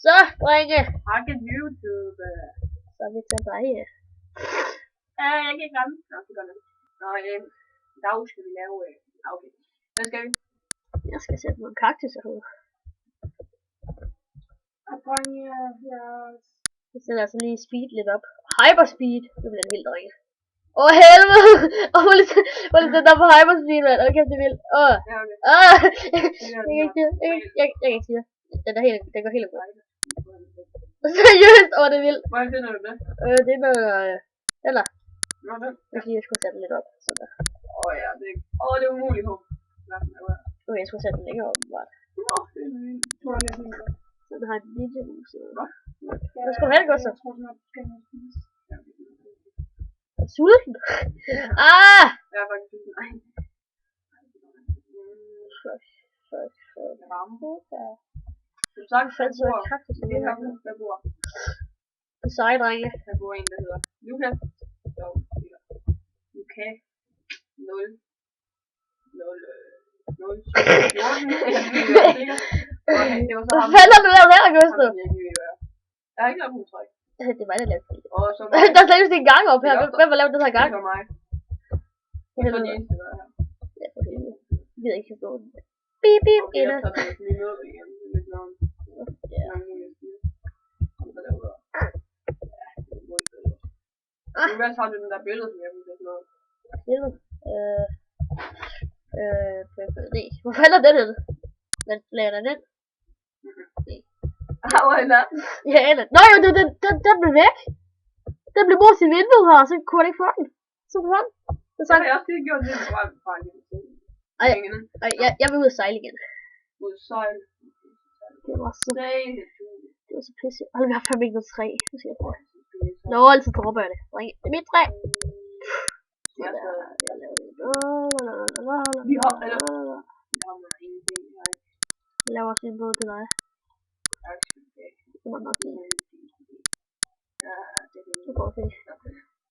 Så, drenge. Hakke YouTube. Så er vi tilbage. Jeg kan ikke ramme. Nå, det gør det. Nå, i dag skal vi lave afgift. Hvad skal vi? Jeg skal sætte nogle kaktuser ud. Og drenge, Jeg sætter altså lige speed lidt op. Hyperspeed. Det bliver en vild, drenge. Åh, helvede! Hvor er det den der på hyperspeed, mand? Okay, det er vildt. Ja, okay. Jeg kan ikke sige det. Den går helt godt. Seriøst, det er vildt. Hvordan finder du det? Det er noget... Eller? Nå, den. Jeg skulle sætte den lidt op. Sådan der. Ja, det er umuligt på. Okay, jeg skulle sætte den længere op, bare. Nå, det er vildt. Så den har en lille mus. Hva? Hvad skal du have det, Gustav? Jeg tror snart, du skal have spise. Sulten? Jeg er faktisk sulten. Nej. Du sagde, Fandt så kaktus i det her. der bor. Det er seje, drenge. Der bor en, der hedder Lukas. Lukas 0 Hvad fanden har du lavet her, Gustav? Jeg har ikke lavet nogen træk. Det er mig, der lavede det. Så Der er seriøst en gang op her. Hvem har lavet den her gang? Det var mig. For Så er helvede. det eneste, der er her. Ja, for helvede. Jeg ved ikke, hvor den. Bip, bip, Okay, inde. jeg tager det lige med igen. Lidt noget. Ja. Lukas har du den der billede, som jeg vil sætte noget. Helvede. Nej. Hvor fanden er den henne? Hvad lader den? Hvor er den? Ja, eller... Nå jo, den blev væk. Den blev brugt i vinduet her, så kunne jeg ikke få den. Så forsvandt. Så Så har jeg også lige gjort det. Jeg vil ud og sejle igen. Ud sejl. Det var så... Sejl. Det var så pisse. Hold, vi har fandme ikke noget træ. Nu skal jeg prøve. Nå, så dropper jeg det. Det er mit træ. Jeg laver det. Vi har ingenting. Jeg laver også en båd til dig. Det må nok sige. Det går okay.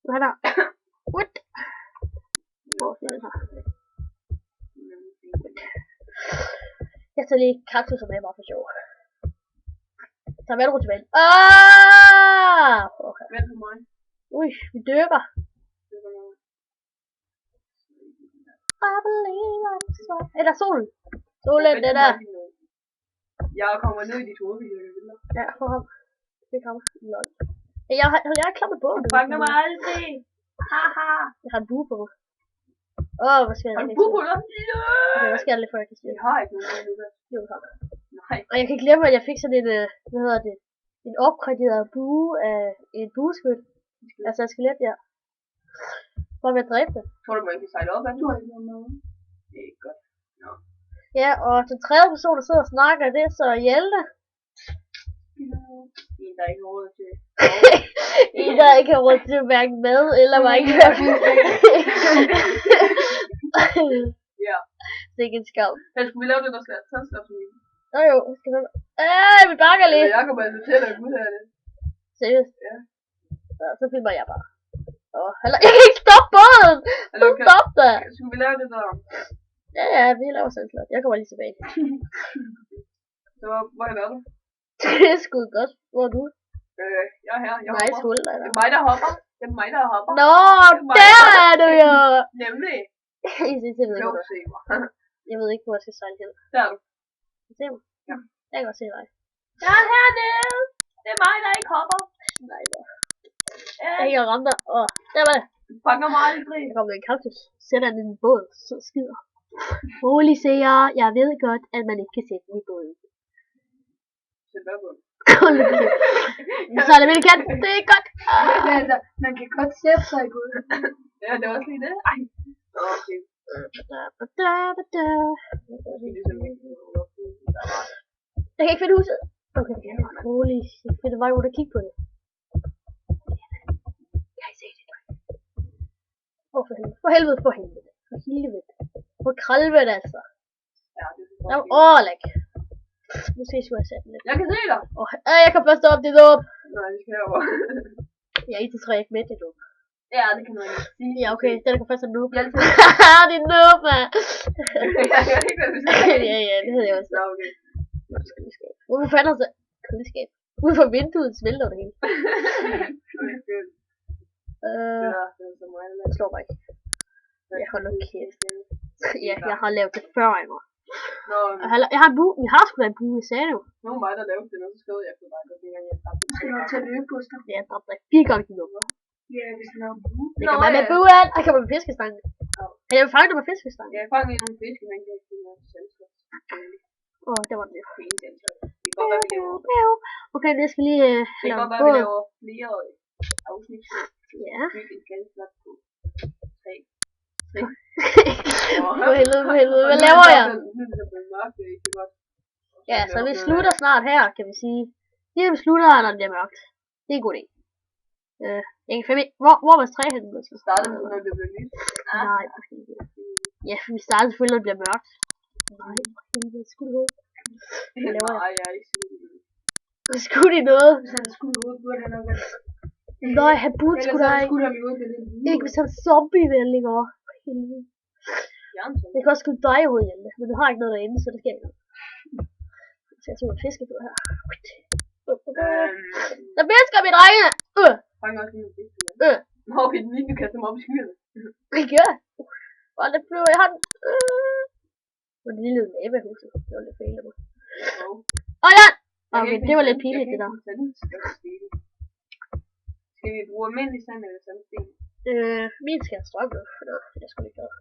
Hvad er der? What? Prøv at se det her. Jeg tager lige kaktuser med bare for sjov. Tag med rundt tilbage. Okay. Vent på mig. Ui, vi dykker. Eller solen. Solen, det der. Jeg kommer ned i dit hoved, hvis jeg vil. Ja, for ham. Det kommer. Lol. Jeg er klar med båden. Du fanger mig aldrig. Haha. Jeg har en bue på mig. Hvad skal jeg? Har du bue på dig? Okay, hvad skal jeg lige før jeg kan sige? Jeg har ikke nogen nu. Jo, tak. Nej. Og jeg kan ikke glemme, at jeg fik sådan en, hvad hedder det? En opgraderet bue af en bueskyld. Altså et skelet, ja. For at dræbe det. Tror du, man kan sejle op af det? Det er ikke godt. Nå. Ja, og den tredje person, der sidder og snakker, det er så Hjalte. En, der ikke har råd til. En, der ikke har råd til hverken mad eller Minecraft. Ja. Det er ikke en skam. Men skulle vi lave det, der skal tage slapsmil? Nå jo, skal vi... vi bakker lige. Jeg kommer altså til at gå ud af det. Seriøst? Ja. Så filmer jeg bare. Jeg kan ikke stoppe båden! Stop det! Skulle vi lave det der? Ja, vi laver sådan flot. Jeg kommer lige tilbage. Så hvor er det? Det er sgu godt. Hvor er du? Jeg er her. Jeg Nice hopper. hul, Det er mig, der hopper. Nå, der er du jo! Nemlig. Jeg ved ikke, hvor jeg skal sejle hen. Der er du. Se mig. Ja. Jeg kan godt se dig. Jeg er hernede. Det er mig, der ikke hopper. Nej, hvor. Jeg kan ramme dig. Der var det. Du fanger mig aldrig. Jeg kommer med en kaktus. Sætter den i en båd. Så skider. Rolig, siger jeg ved godt, at man ikke kan sætte den i båden. Sæt hvad båd? Så er det vel kan. Det er godt. Altså, man kan godt sætte sig i båden. Ja, det er også lige det. Ej. Okay. Jeg kan ikke finde huset. Okay, rolig. Jeg finder vej ud og kigge på det. Kan I se det? For helvede. For helvede. For kralvet, altså. Ja, det er så læk. Måske skulle jeg sætte den lidt. Jeg kan se dig. Jeg kan først op det op. Nej, vi skal herover. Jeg er 1-3 ikke med det op. Ja, det kan man ikke sige. Ja, okay. Den kan først have noob. Hjælp. Det er noob, mand. Jeg kan ikke, hvad du siger. Ja, det hedder jeg også. Nå, okay. Hvorfor fanden er det? Køleskab. Ude for vinduet smelter det hele. Jeg slår mig ikke. Jeg holder nu kæft. Ja, jeg har lavet det før i mig. Jeg har en bue. Vi har sgu da en bue, jeg sagde det jo. Nu var mig, der lavede det, og så skød jeg på dig, og dengang jeg dræbte dig. Skal du tage løbe på sig? Ja, jeg dræbte dig 4 gange i nummer. Ja, hvis den er bue. Det kan man med buen. Jeg kan med fiskestangen. Kan jeg fange dig med fiskestangen? Jeg fangede nogle fiske, men jeg ikke noget selskab. Det var det. Fint selskab. Det kan godt være, vi laver. Okay, det skal lige det kan godt være, vi laver flere afsnit. Ja. Bygge en skaldslot på 3. For helvede. Hvad laver jeg? Ja, så vi slutter snart her, kan vi sige. Lige vi slutter, når det bliver mørkt. Det er en god idé. Jeg kan finde hvor var træhænden? Startede når det blev lyst. Nej, ja, for vi startede selvfølgelig, når det bliver mørkt. Nej, det skulle det Nej, jeg er ikke sikker. Skulle det noget? Hvis han skulle ud, burde han nok være. Nej, han burde sgu da ikke. Skulle han ud med den bue. Ikke hvis han er zombie, vil han ligge over. Jeg kan også skyde dig ud, Hjelte, men du har ikke noget derinde, så det skal ikke noget. Så jeg tog en fiskefød her. Der fisker vi, drengene! Fang også lige en fisk. Nå, vi er den lige, du kaster dem op i skyerne. Det gør jeg. Og det flyver i hånden. Og det lille næbehuset. Det var lidt fejl af mig. Ja! Okay, det var lidt pinligt, det der. Skal vi bruge almindelig sand eller sandsten? Min skal have strøm nu, for det er sgu ikke noget.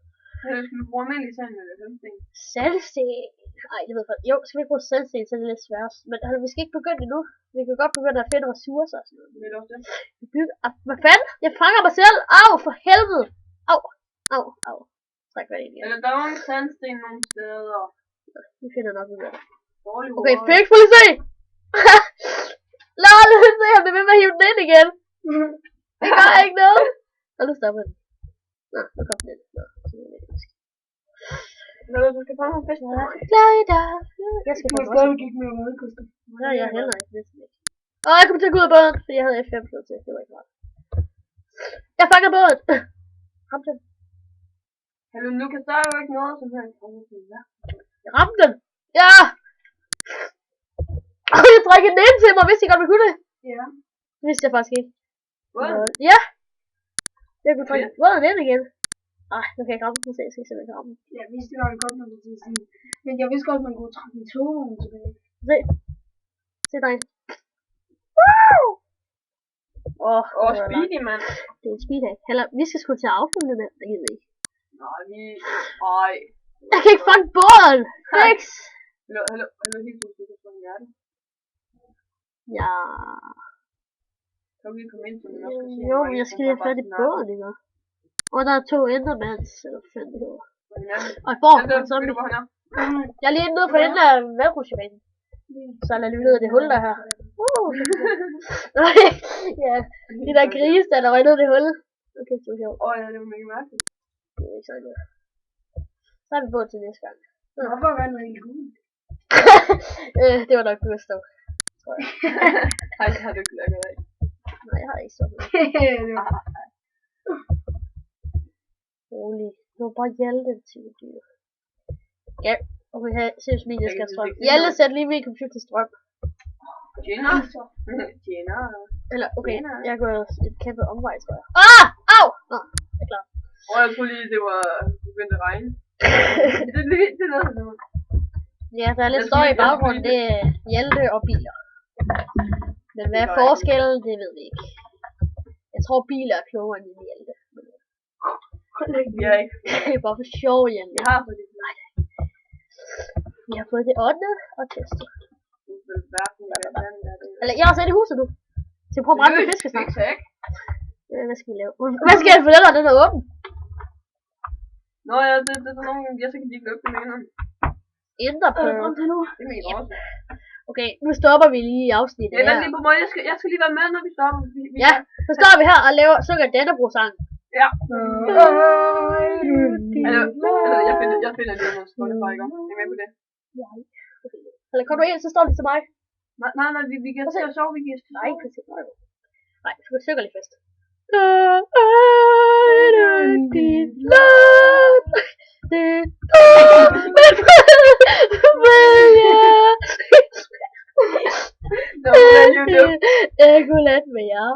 Skal vi bruge almindelig sand eller sandsten? Sandsten? Ej, det ved jeg. Jo, skal vi bruge sandsten, så er det lidt svært. Men vi skal ikke begynde endnu. Vi kan godt begynde at finde ressourcer og sådan noget. Det er også det. Vi bygger... Hvad fanden? Jeg fanger mig selv! Au, for helvede! Au. Træk hvad det egentlig er. Eller der var en sandsten nogle steder. Vi finder nok ud af det. Dårlig Okay, fix, prøv lige se! Lad os se, om det vil med at hive den ind igen. Det gør ikke noget. Og nu stopper den. Nå, nu kom den ind. Nå, så er det ikke. Du skal fange nogle fisk. Glad i dag. Jeg skal Du fange har også. stadig ikke med noget, Gustav. Ja, jeg er heller ikke. Næsten ikke. Jeg kom til at gå ud af båden, fordi jeg havde F5 slået til. Det var ikke rart. Jeg fanger båden. Ramte den. Hallo, Lukas, der er jo ikke noget som helst. Jeg ramte den. Ja! Jeg trækker den ind til mig, vidste jeg godt, vi kunne det. Ja. Det vidste jeg faktisk ikke. Hvad? Ja! Jeg kunne trække båden ind igen. Ej, nu kan jeg ikke ramme den, så jeg skal simpelthen ramme den. Jeg vidste godt, man kunne sige. Men jeg vidste godt, man kunne trække en togen tilbage. Se dig. Woo! Speedy, mand. Det er en speedhack. Vi skal sgu til at affinde det der. Det gider jeg ikke. Nej. Jeg kan ikke fange båden! Fix! Hallo, helt ud, du kan få en hjerte. Ja. Så kan vi komme ind til den. Jo, jeg skal lige have fat i båden, ikke? Og der er 2 endermans, eller hvad fanden det hedder. Og jeg får en zombie. Jeg er lige inde nede for enden af vandrutsjebanen. Så lad lige ned af det hul der her. Ja, de der grise, der røg ned i det hul. Okay, det var sjovt. Ja, det var mega mærkeligt. Det er ikke så godt. Så har vi båd til næste gang. Hvorfor var den helt gul? Det var nok Gustav, tror jeg. Har du ikke lukket af? Nej, jeg har ikke så meget. Rolig. Det var bare Hjalte til dyr. Ja, okay, seriøst min, jeg skal have strøm. Hjalte, sæt lige min computer til strøm. Tjener. Eller, okay, jeg går et kæmpe omvej, tror jeg. Au! Nå, jeg er klar. Jeg troede lige, det var begyndt at regne. Det er noget sådan. Ja, der er lidt støj i baggrunden, det er Hjalte og biler. Men hvad er forskellen, det ved vi ikke. Jeg tror, biler er klogere end Hjalte. Vi har ikke. Det er bare for sjov, Hjalte. Jeg har fået det. Nej. Jeg har fået det 8. og testet. Eller, jeg har set i huset nu. Så jeg prøver at brænde med fiskestang. Hvad skal vi lave? Hvad skal jeg fortælle dig, den er åben? Nå ja, det er nogle gange, så kan de ikke lukke det med Enderpearl. Det mener også. Okay, nu stopper vi lige i afsnittet her. Vent lige på mig, jeg skal lige være med, når vi stopper. Ja, så står vi her og synger Dannebro-sang. Ja. Jeg finder lige nogle Spotify, ikke? Er I med på det? Ja. Eller kommer du ind, så står det til mig. Nej, vi kan se og sove, vi kan se. Nej, vi kan se. Nej, vi skal synge lige først. Det var på YouTube. Jeg kunne lade med jer.